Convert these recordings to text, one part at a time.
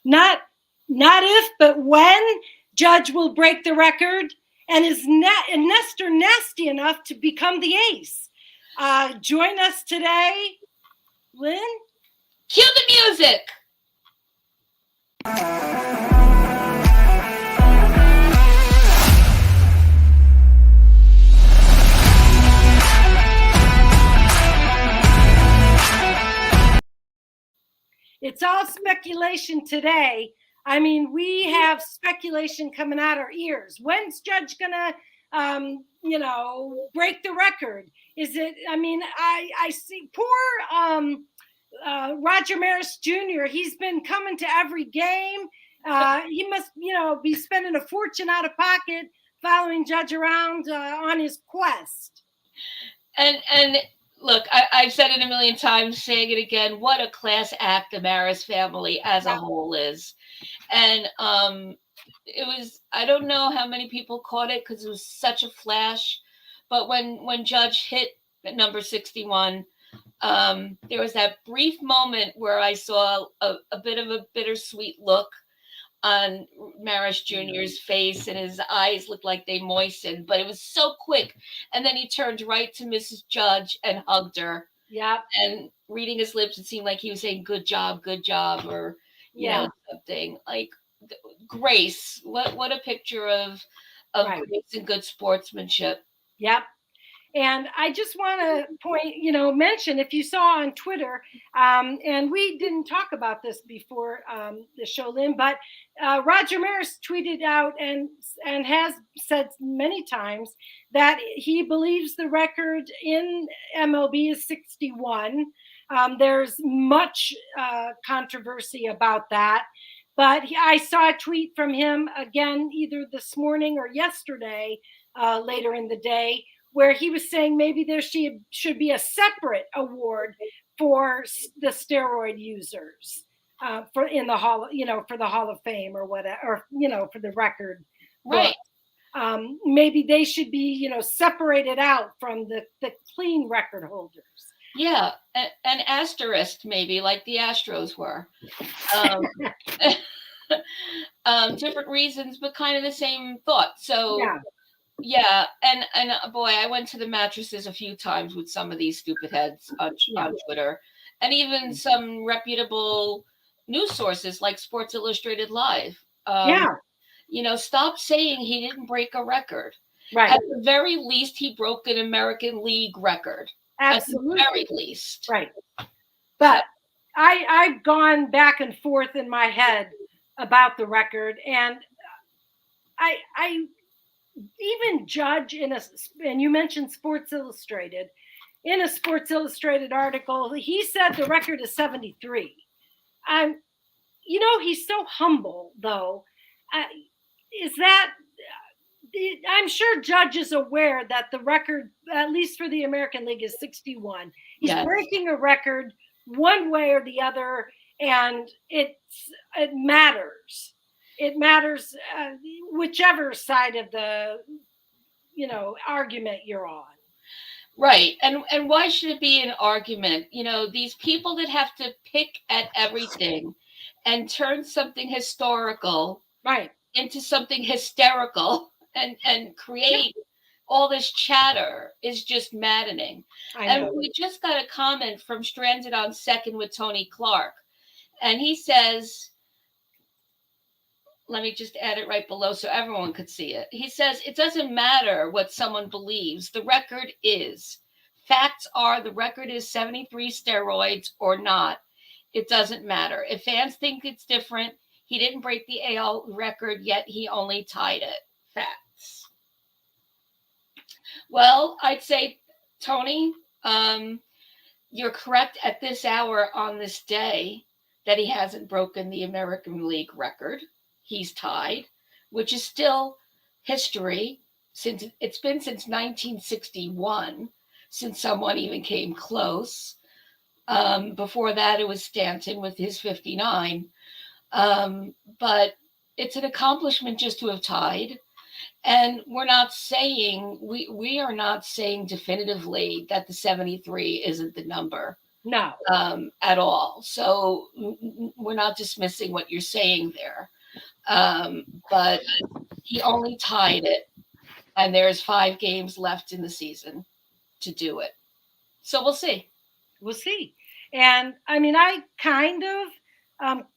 not if, but when Judge will break the record, and is Nestor nasty enough to become the ace. Join us today, Lynn. Cue the music. It's all speculation today. I mean, we have speculation coming out our ears. When's Judge gonna, break the record? Is it? I mean, I see poor Roger Maris Jr. He's been coming to every game. He must, be spending a fortune out of pocket following Judge around on his quest. And look, I've said it a million times, saying it again. What a class act the Maris family as a whole is. And it was, I don't know how many people caught it because it was such a flash. But when Judge hit at number 61, there was that brief moment where I saw a bit of a bittersweet look on Maris Jr.'s face, and his eyes looked like they moistened, but it was so quick. And then he turned right to Mrs. Judge and hugged her. Yeah. And reading his lips, it seemed like he was saying, good job, or, you know, something like grace. What a picture of grace and good sportsmanship. Yep. And I just want to mention, if you saw on Twitter, and we didn't talk about this before the show, Lynn, but Roger Maris tweeted out and has said many times that he believes the record in MLB is 61. There's much controversy about that. But I saw a tweet from him again, either this morning or yesterday, later in the day, where he was saying maybe there should be a separate award for the steroid users for the Hall of Fame or whatever, or for the record. Right. Maybe they should be, separated out from the clean record holders. Yeah, an asterisk maybe, like the Astros were. Different reasons, but kind of the same thought. So. Yeah, and boy, I went to the mattresses a few times with some of these stupid heads on Twitter, and even some reputable news sources like Sports Illustrated Live. Stop saying he didn't break a record. Right. At the very least, he broke an American League record. Absolutely. At the very least. Right. But I've gone back and forth in my head about the record, and I even Judge and you mentioned Sports Illustrated, in a Sports Illustrated article, he said the record is 73. He's so humble, though. I'm sure Judge is aware that the record, at least for the American League, is 61. He's breaking a record one way or the other, and it matters. It matters whichever side of the, argument you're on. Right. And why should it be an argument? These people that have to pick at everything and turn something historical into something hysterical and create all this chatter is just maddening. And we just got a comment from Stranded on Second with Tony Clark. And he says, let me just add it right below so everyone could see it. He says, it doesn't matter what someone believes. The record is. Facts are the record is 73 steroids or not. It doesn't matter. If fans think it's different, he didn't break the AL record, yet he only tied it. Facts. Well, I'd say, Tony, you're correct at this hour on this day that he hasn't broken the American League record. He's tied, which is still history, since it's been since 1961 since someone even came close. Before that, it was Stanton with his 59. But it's an accomplishment just to have tied. And we're not saying, we are not saying definitively that the 73 isn't the number. No. At all. So we're not dismissing what you're saying there. But he only tied it, and there's 5 games left in the season to do it. So we'll see. We'll see. And I mean, I kind of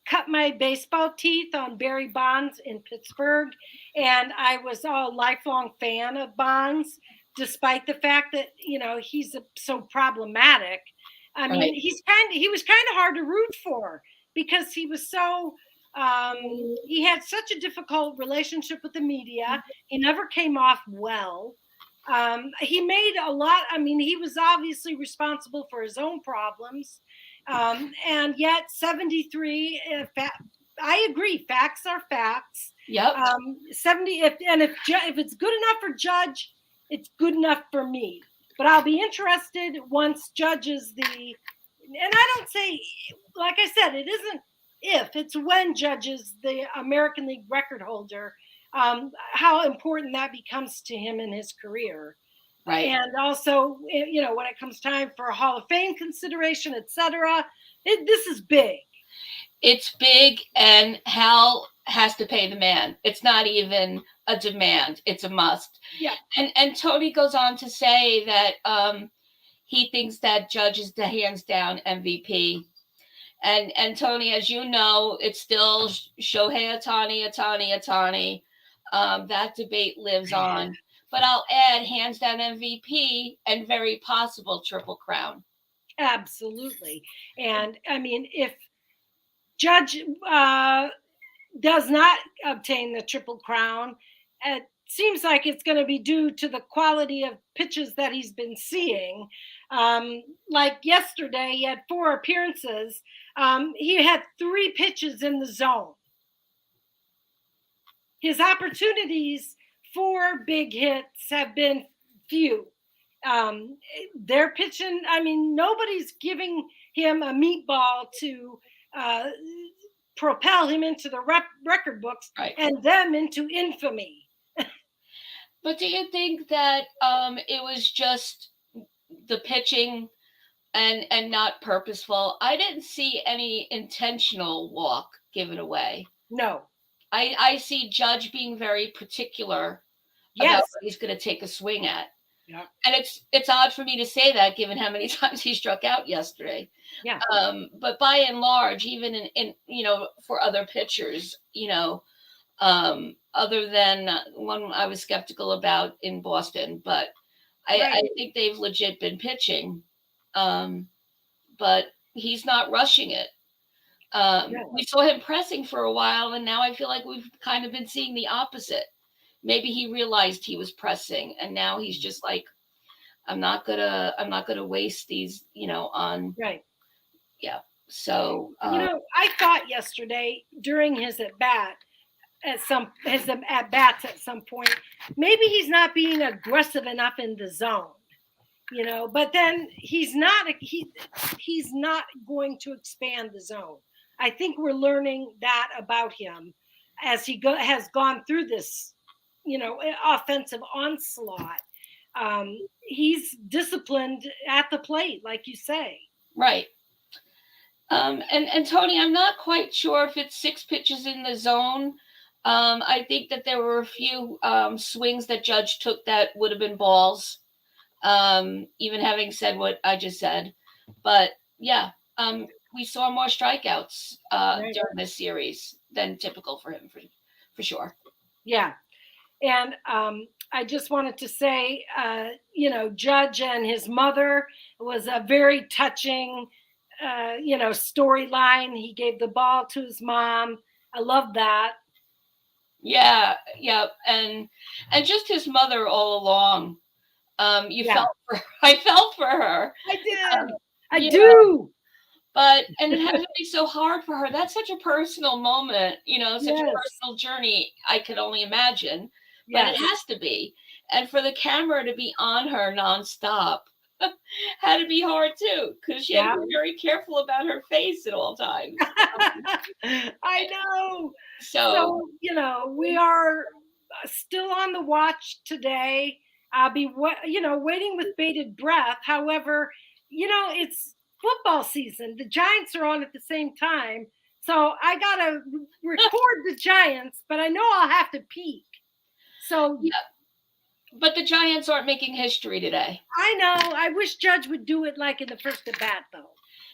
cut my baseball teeth on Barry Bonds in Pittsburgh, and I was a lifelong fan of Bonds, despite the fact that he's so problematic. I mean, Right. he was kind of hard to root for because he was so he had such a difficult relationship with the media. He never came off well. He made a lot. I mean, he was obviously responsible for his own problems, and yet 73. I agree. Facts are facts. Yep. 70. If it's good enough for Judge, it's good enough for me. But I'll be interested once Judge is the. And I don't say, like I said, it isn't if, it's when Judge is the American League record holder. How important that becomes to him in his career. Right. And also, when it comes time for a Hall of Fame consideration, etc., this is big. It's big, and Hal has to pay the man. It's not even a demand; it's a must. Yeah. And Tony goes on to say that he thinks that Judge is the hands down MVP. And Tony, as you know, it's still Shohei Ohtani. That debate lives on. But I'll add hands down MVP and very possible Triple Crown. Absolutely. And I mean, if Judge does not obtain the Triple Crown, it seems like it's going to be due to the quality of pitches that he's been seeing. Like yesterday, he had 4 appearances. He had 3 pitches in the zone. His opportunities for big hits have been few. They're pitching. I mean, nobody's giving him a meatball to propel him into the record books, right, and them into infamy. But do you think that it was just the pitching and not purposeful? I didn't see any intentional walk given away. No. I see Judge being very particular about what he's going to take a swing at. Yeah. And it's odd for me to say that given how many times he struck out yesterday. Yeah. But by and large, even in for other pitchers, other than one I was skeptical about in Boston, but I think they've legit been pitching. But he's not rushing it. We saw him pressing for a while, and now I feel like we've kind of been seeing the opposite. Maybe he realized he was pressing, and now he's just like, I'm not gonna waste these, on right. Yeah. So I thought yesterday during his at bats at some point, maybe he's not being aggressive enough in the zone. But then he's not going to expand the zone. I think we're learning that about him as he has gone through this, offensive onslaught. He's disciplined at the plate, like you say. Right. And Tony, I'm not quite sure if it's 6 pitches in the zone. I think that there were a few swings that Judge took that would have been balls. Even having said what I just said, but yeah, we saw more strikeouts during this series than typical for him, for sure. Yeah, and I just wanted to say, Judge and his mother was a very touching, storyline. He gave the ball to his mom. I love that. Yeah, and just his mother all along. Felt for her. I felt for her. I did. I do. But it had to be so hard for her. That's such a personal moment, such a personal journey. I could only imagine, but it has to be. And for the camera to be on her nonstop had to be hard too, because she had to be very careful about her face at all times. I know. So we are still on the watch today. I'll be, waiting with bated breath. However, it's football season. The Giants are on at the same time. So I got to record the Giants, but I know I'll have to peek. So yeah, but the Giants aren't making history today. I know. I wish Judge would do it like in the first at bat, though.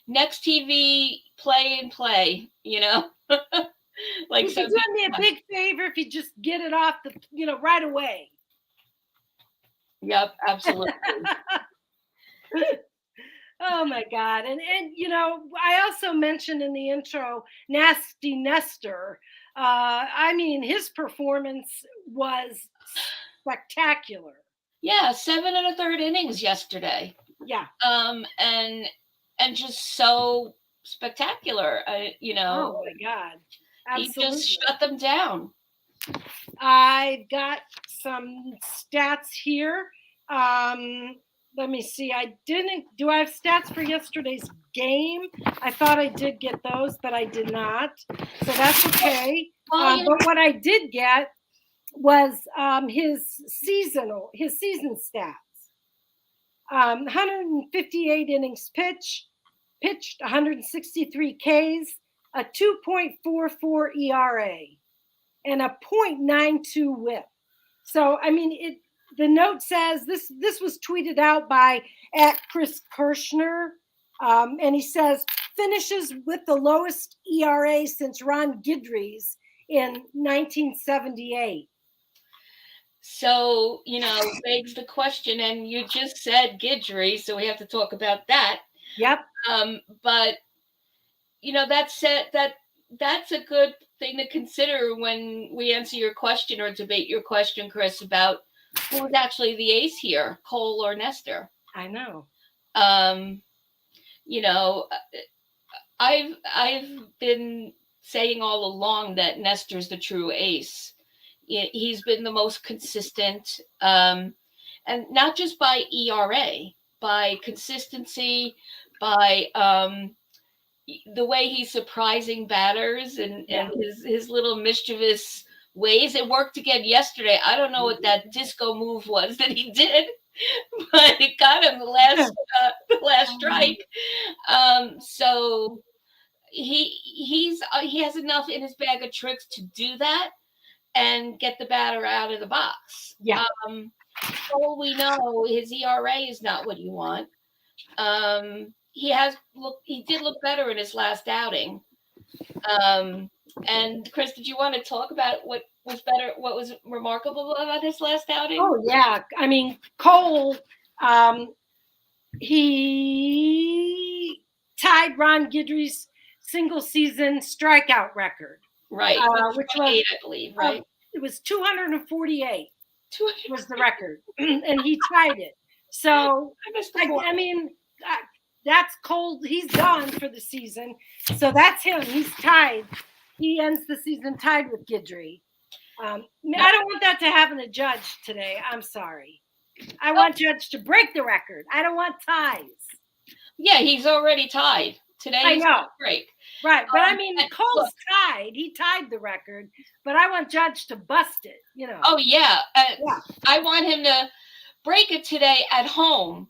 Next TV, play and play, like He'd be doing me a big favor if he'd just get it off the, right away. Yep, absolutely. Oh my God. And I also mentioned in the intro Nasty Nestor. His performance was spectacular. Yeah, 7 1/3 innings yesterday. Yeah. And just so spectacular. Oh my God. Absolutely. He just shut them down. I've got some stats here. Let me see. Do I have stats for yesterday's game? I thought I did get those, but I did not. So that's okay. But what I did get was his season stats. 158 innings pitched 163 Ks, a 2.44 ERA, and a 0.92 WHIP. So the note says this was tweeted out by @Chris Kirschner, and he says finishes with the lowest ERA since Ron Guidry's in 1978. So, begs the question, and you just said Guidry, so we have to talk about that. Yep. But that's a good thing to consider when we answer your question or debate your question, Chris, about who was actually the ace here, Cole or Nestor. I know. I've been saying all along that Nestor's the true ace. He's been the most consistent, and not just by ERA, by consistency, by the way he's surprising batters and his little mischievous ways. It worked again yesterday. I don't know what that disco move was that he did, but it got him the last strike. So he has enough in his bag of tricks to do that and get the batter out of the box. Yeah. All we know, his ERA is not what you want. He did look better in his last outing. And Chris, did you want to talk about what was remarkable about his last outing? Oh yeah. Cole, he tied Ron Guidry's single season strikeout record. Right. Which was, I believe, right? It was 248 was the record, and he tied it. So that's Cole. He's gone for the season. So that's him. He's tied. He ends the season tied with Guidry. I don't want that to happen to Judge today. I'm sorry. I want Judge to break the record. I don't want ties. Yeah, he's already tied. Today I know. Break. Right. But Cole's tied. He tied the record. But I want Judge to bust it, Oh, yeah. I want him to break it today at home.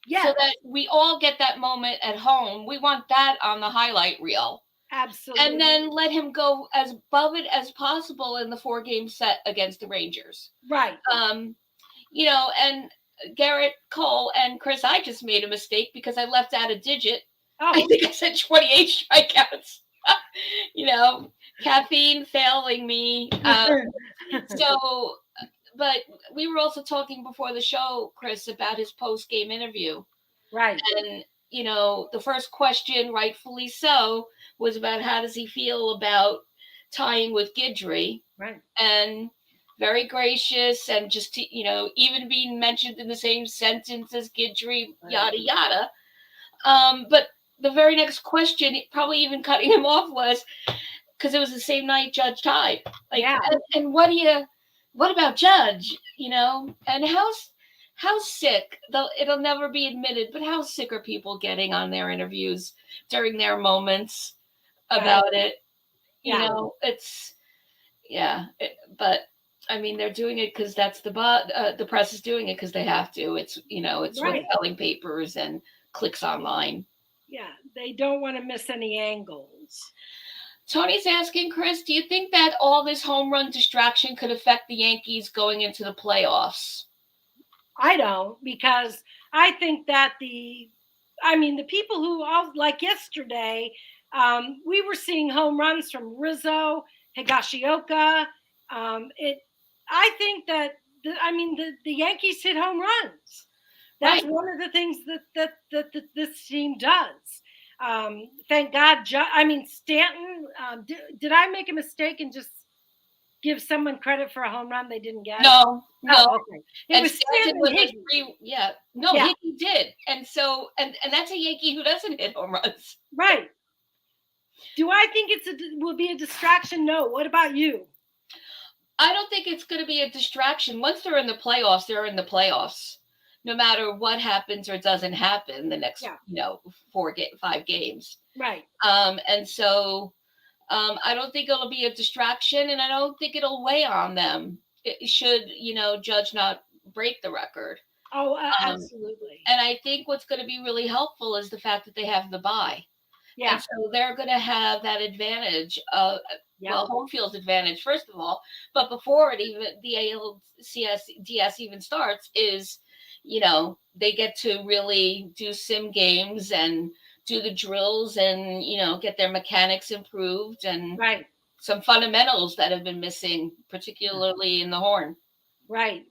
Yeah. So that we all get that moment at home. We want that on the highlight reel. Absolutely. And then let him go as above it as possible in the 4-game set against the Rangers. Right. And Garrett, Cole, and Chris, I just made a mistake because I left out a digit. Oh. I think I said 28 strikeouts. Caffeine failing me. But we were also talking before the show, Chris, about his post-game interview. Right. And, the first question, rightfully so, was about how does he feel about tying with Guidry. Right. And very gracious and just, even being mentioned in the same sentence as Guidry, yada, yada. But the very next question, probably even cutting him off, was because it was the same night Judge tied. And what about Judge? And how sick, though it'll never be admitted, but how sick are people getting on their interviews during their moments about it? But they're doing it because that's the press is doing it because they have to. It's, it's right. with selling papers and clicks online. Yeah, they don't want to miss any angles. Tony's asking, Chris, do you think that all this home run distraction could affect the Yankees going into the playoffs? I don't, because I think that the people who all like yesterday, we were seeing home runs from Rizzo, Higashioka. It, I think that the Yankees hit home runs. That's Right. one of the things that this team does. Thank God. Stanton. Did I make a mistake and just give someone credit for a home run they didn't get? No. Oh, okay. It And was Stanton Stanton was Higgy. yeah. No, Yeah. Hickey did. And so, and that's a Yankee who doesn't hit home runs. Right. Do I think will be a distraction? No. What about you? I don't think it's going to be a distraction. Once they're in the playoffs, they're in the playoffs. No matter what happens or doesn't happen the next, 5 games. Right. And so I don't think it'll be a distraction, and I don't think it'll weigh on them. It should, Judge not break the record. Oh, absolutely. And I think what's going to be really helpful is the fact that they have the bye. Yeah. And so they're going to have that advantage of, home field's advantage, first of all. But before it even, the ALCS even starts, is, they get to really do sim games and do the drills and, get their mechanics improved and some fundamentals that have been missing, particularly in the horn. Right.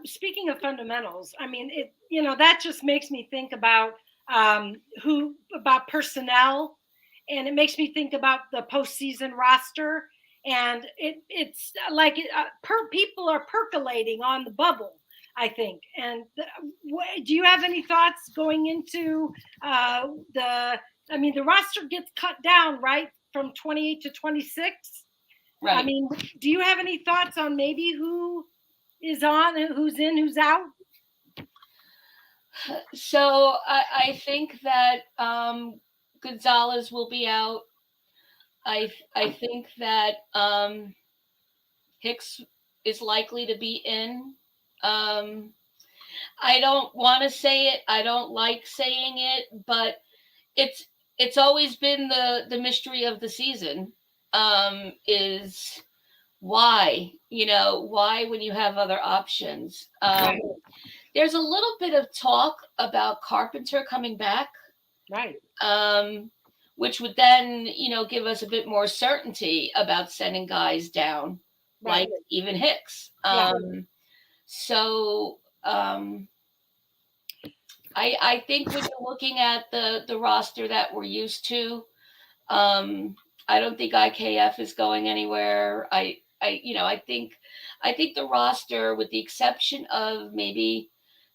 Speaking of fundamentals, that just makes me think about about personnel, and it makes me think about the postseason roster, and it's like people are percolating on the bubble, I think. And do you have any thoughts going into the roster gets cut down, right, from 28 to 26? Right. Do you have any thoughts on maybe who is on, who's in, who's out? So I think that Gonzalez will be out. I think that Hicks is likely to be in. I don't want to say it. I don't like saying it, but it's always been the mystery of the season. Is why when you have other options. Right. There's a little bit of talk about Carpenter coming back, right? Which would then give us a bit more certainty about sending guys down, like even Hicks. So I think when you're looking at the roster that we're used to, I don't think IKF is going anywhere. I think the roster, with the exception of maybe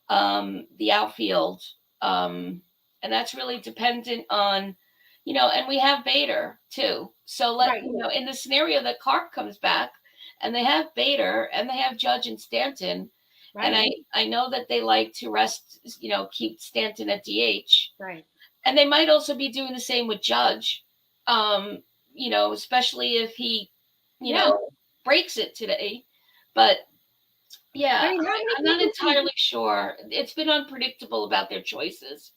the outfield, and that's really dependent on, and we have Bader too. So in the scenario that Carp comes back and they have Bader and they have Judge and Stanton, and I know that they like to rest, keep Stanton at DH, and they might also be doing the same with Judge. Especially if he, breaks it today. But I'm not entirely sure. It's been unpredictable about their choices.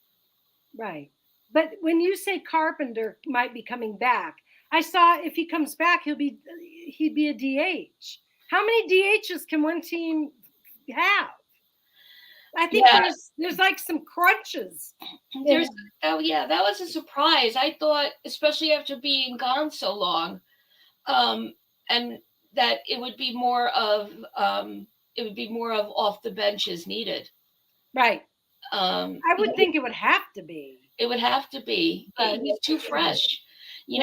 Right. But when you say Carpenter might be coming back, I saw if he comes back, he'd be a DH. How many DHs can one team have? I think there's like some crunches. That was a surprise. I thought, especially after being gone so long, and that it would be more of off the bench as needed. Right. I would think it would have to be. It would have to be. He's too fresh. He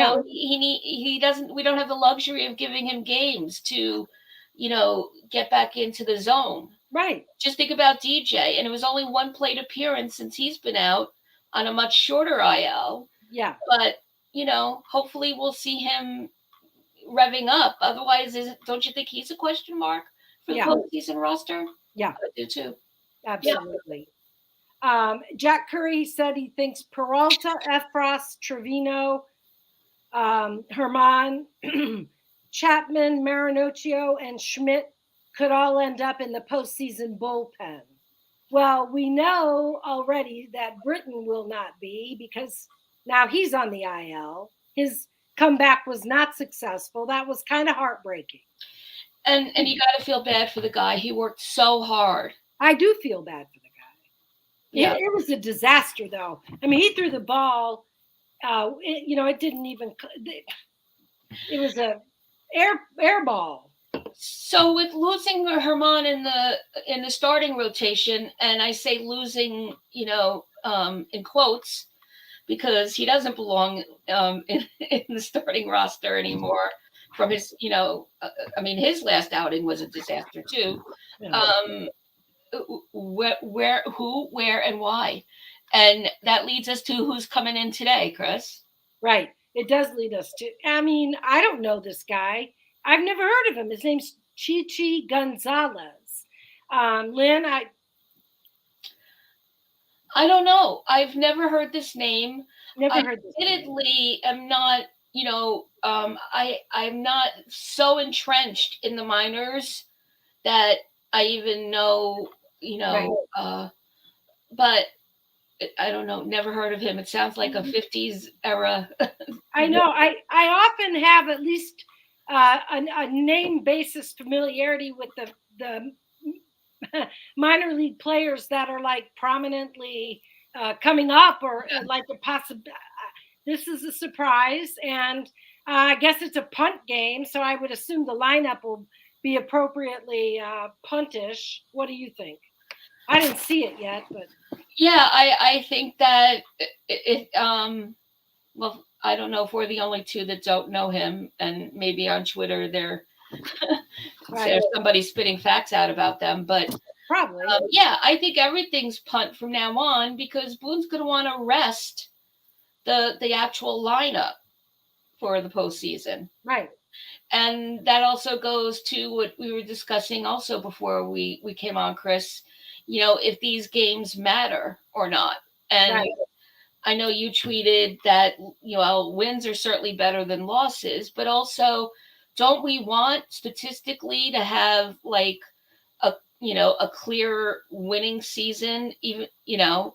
doesn't. We don't have the luxury of giving him games to, get back into the zone. Right. Just think about DJ, and it was only one plate appearance since he's been out on a much shorter IL. Yeah. But, hopefully we'll see him revving up. Otherwise, don't you think he's a question mark for the postseason roster? Yeah. I do too. Absolutely. Yeah. Jack Curry said he thinks Peralta, Efros, Trevino, Herman, Chapman, Marinocchio, and Schmidt could all end up in the postseason bullpen. Well, we know already that Britain will not be because now he's on the IL. His comeback was not successful. That was kind of heartbreaking. And you got to feel bad for the guy. He worked so hard. I do feel bad for the guy. Yeah. It was a disaster, though. I mean, he threw the ball. It didn't even. It was a air ball. So with losing Herman in the starting rotation, and I say losing, in quotes, because he doesn't belong in the starting roster anymore. From his, his last outing was a disaster too. Yeah. Who, where, and why, and that leads us to who's coming in today, Chris. Right. It does lead us to. I mean, I don't know this guy. I've never heard of him. His name's Chichi Gonzalez. Lynn, I don't know. I've never heard this name. Never heard this. Admittedly, am not. I'm not so entrenched in the minors that I even know. Right. But I don't know. Never heard of him. It sounds like a 50s era. I know. I often have at least a name basis familiarity with the minor league players that are like prominently coming up or like a possible. This is a surprise, and I guess it's a punt game, so I would assume the lineup will be appropriately puntish. What do you think? I didn't see it yet, but yeah, I think that well, I don't know if we're the only two that don't know him, and maybe on Twitter there's somebody spitting facts out about them, but probably. Yeah, I think everything's punt from now on because Boone's going to want to rest the actual lineup for the postseason. Right. And that also goes to what we were discussing also before we came on, Chris, if these games matter or not. And right. I know you tweeted that, wins are certainly better than losses, but also don't we want statistically to have like a clear winning season, even,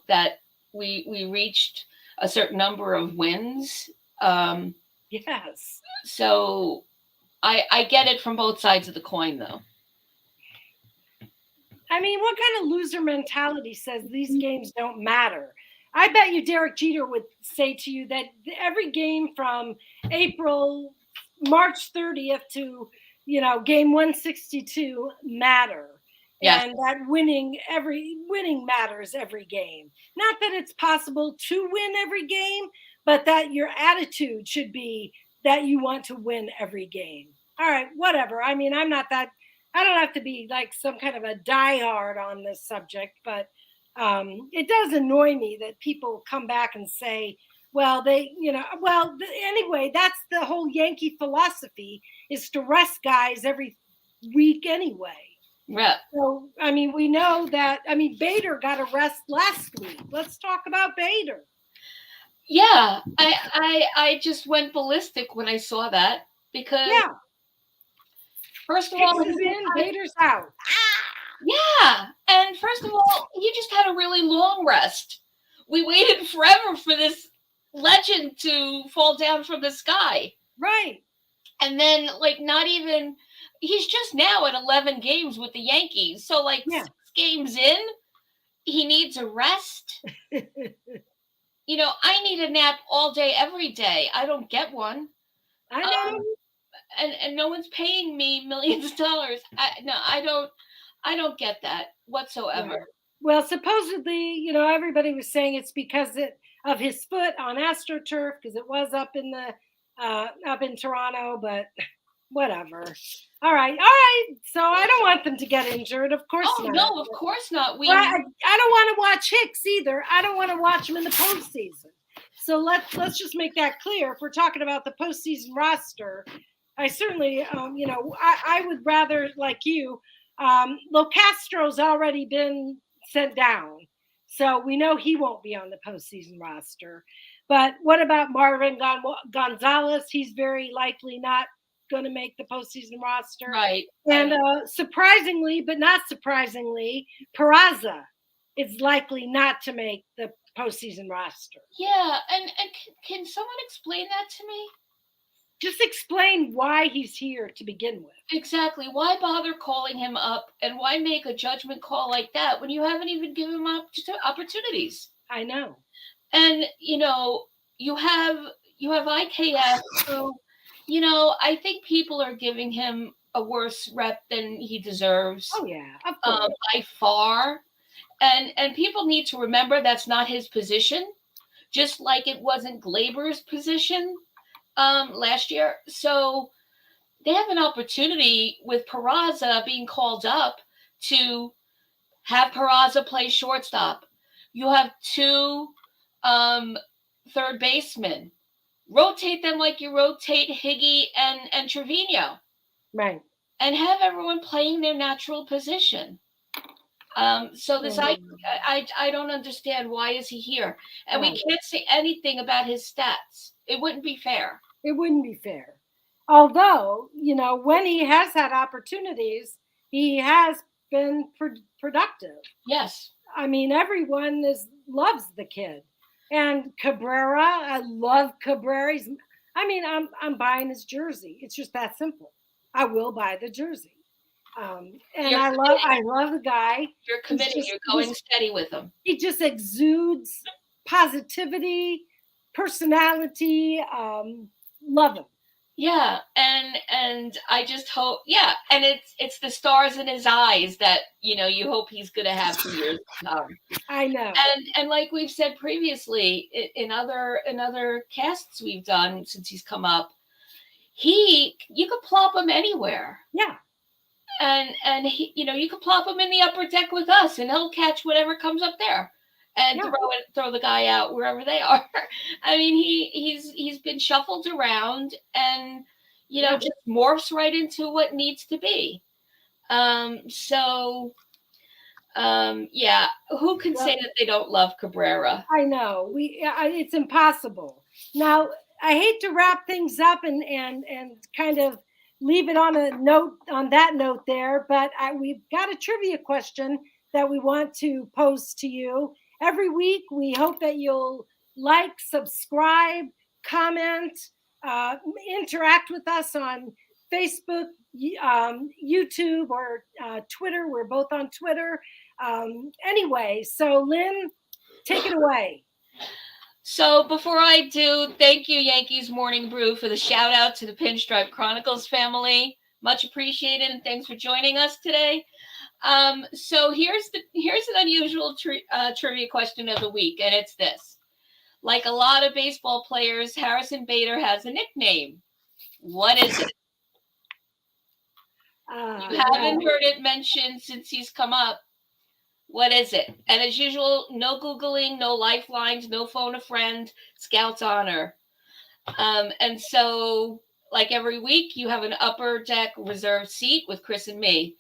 that we reached a certain number of wins. Yes. So I get it from both sides of the coin, though. I mean, what kind of loser mentality says these games don't matter? I bet you Derek Jeter would say to you that every game from March 30th to, game 162 matter. Yes. And that winning matters every game. Not that it's possible to win every game, but that your attitude should be that you want to win every game. All right, whatever. I mean, I don't have to be like some kind of a diehard on this subject, but it does annoy me that people come back and say, well, anyway, that's the whole Yankee philosophy is to rest guys every week anyway. Yeah. So, I mean, we know that, Bader got a rest last week. Let's talk about Bader. Yeah, I just went ballistic when I saw that because first of all, Bader's out. Yeah, and first of all, he just had a really long rest. We waited forever for this legend to fall down from the sky. Right. And then, he's just now at 11 games with the Yankees. So, 6 games in, he needs a rest. I need a nap all day, every day. I don't get one. I know. And no one's paying me millions of dollars. I don't get that whatsoever. Yeah. Well, supposedly, everybody was saying it's because of his foot on AstroTurf because it was up in Toronto, but whatever. All right. So I don't want them to get injured. Of course not. No, of course not. I don't want to watch Hicks either. I don't want to watch him in the postseason. So let's just make that clear. If we're talking about the postseason roster, I certainly, I would rather, like you, Locastro's already been sent down. So we know he won't be on the postseason roster. But what about Marvin Gonzalez? He's very likely not going to make the postseason roster. Right. And surprisingly, but not surprisingly, Peraza is likely not to make the postseason roster. Yeah, and can someone explain that to me? Just explain why he's here to begin with. Exactly. Why bother calling him up, and why make a judgment call like that when you haven't even given him opportunities? I know. And you have IKF, so I think people are giving him a worse rep than he deserves. Oh yeah, of course. By far. And people need to remember that's not his position, just like it wasn't Glaber's position last year. So they have an opportunity with Peraza being called up to have Peraza play shortstop. You have two third basemen. Rotate them like you rotate Higgy and Trevino. Right. And have everyone playing their natural position. So this I don't understand, why is he here? And we can't say anything about his stats. It wouldn't be fair. It wouldn't be fair. Although, when he has had opportunities, he has been productive. Yes. I mean, everyone loves the kid. And Cabrera, I love Cabrera. I'm buying his jersey. It's just that simple. I will buy the jersey. And I love the guy. You're committed. You're going steady with him. He just exudes positivity, personality. Love him. Yeah, and I just hope, and it's the stars in his eyes that you hope he's going to have for years to come. I know. And like we've said previously in other casts we've done since he's come up, you could plop him anywhere. Yeah. And he, you could plop him in the upper deck with us, and he'll catch whatever comes up there, and throw the guy out wherever they are. I mean, he's been shuffled around, and just morphs right into what needs to be. Who can say that they don't love Cabrera? I know. It's impossible. Now, I hate to wrap things up and kind of leave it on that note there, but we've got a trivia question that we want to pose to you. Every week, we hope that you'll like, subscribe, comment, interact with us on Facebook, YouTube, or Twitter. We're both on Twitter. Anyway, so Lynn, take it away. So before I do, thank you, Yankees Morning Brew, for the shout out to the Pinstripe Chronicles family. Much appreciated, and thanks for joining us today. So here's an unusual trivia question of the week, and it's this. Like a lot of baseball players, Harrison Bader has a nickname. What is it? You haven't heard it mentioned since he's come up. What is it? And as usual, no Googling, no lifelines, no phone a friend, Scout's honor. And so, like every week, you have an upper deck reserved seat with Chris and me.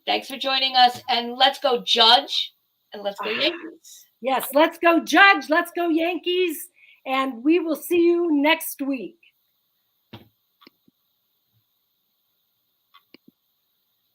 Thanks for joining us, and let's go Judge, and let's go Yankees. Yes, let's go Judge, let's go Yankees, and we will see you next week.